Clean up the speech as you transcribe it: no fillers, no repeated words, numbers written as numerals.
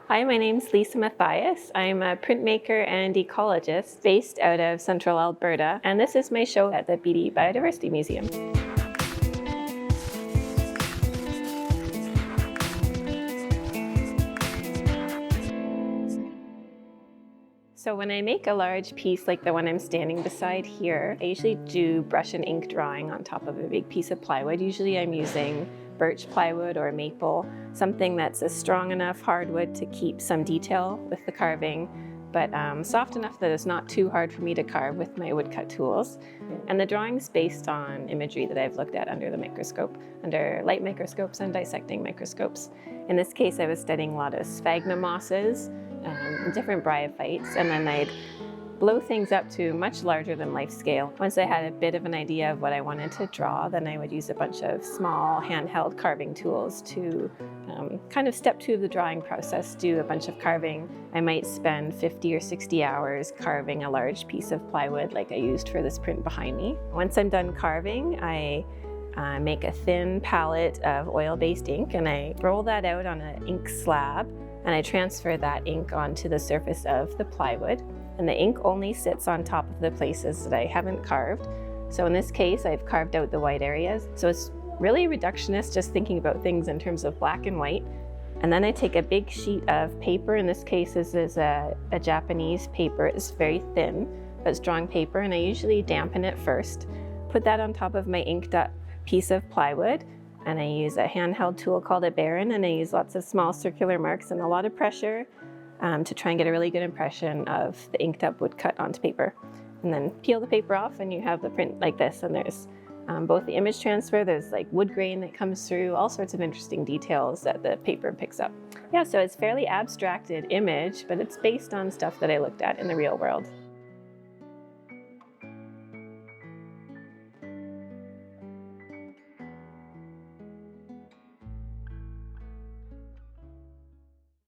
Hi, my name's Lisa Matthias. I'm a printmaker and ecologist based out of central Alberta, and this is my show at the Beaty Biodiversity Museum. So when I make a large piece like the one I'm standing beside here, I usually do brush and ink drawing on top of a big piece of plywood. Usually I'm using birch plywood or maple, something that's a strong enough hardwood to keep some detail with the carving, but soft enough that it's not too hard for me to carve with my woodcut tools. And the drawing's based on imagery that I've looked at under the microscope, under light microscopes and dissecting microscopes. In this case, I was studying a lot of sphagnum mosses, different bryophytes, and then I'd blow things up to much larger than life scale. Once I had a bit of an idea of what I wanted to draw, then I would use a bunch of small handheld carving tools to kind of step 2 of the drawing process, do a bunch of carving. I might spend 50 or 60 hours carving a large piece of plywood like I used for this print behind me. Once I'm done carving, I make a thin palette of oil-based ink, and I roll that out on an ink slab, and I transfer that ink onto the surface of the plywood. And the ink only sits on top of the places that I haven't carved. So in this case, I've carved out the white areas. So it's really reductionist, just thinking about things in terms of black and white. And then I take a big sheet of paper. In this case, this is a Japanese paper. It's very thin, but it's drawing paper, and I usually dampen it first. Put that on top of my inked up piece of plywood, and I use a handheld tool called a Baron, and I use lots of small circular marks and a lot of pressure to try and get a really good impression of the inked up woodcut onto paper. And then peel the paper off and you have the print like this, and there's both the image transfer, there's like wood grain that comes through, all sorts of interesting details that the paper picks up. Yeah, so it's fairly abstracted image, but it's based on stuff that I looked at in the real world.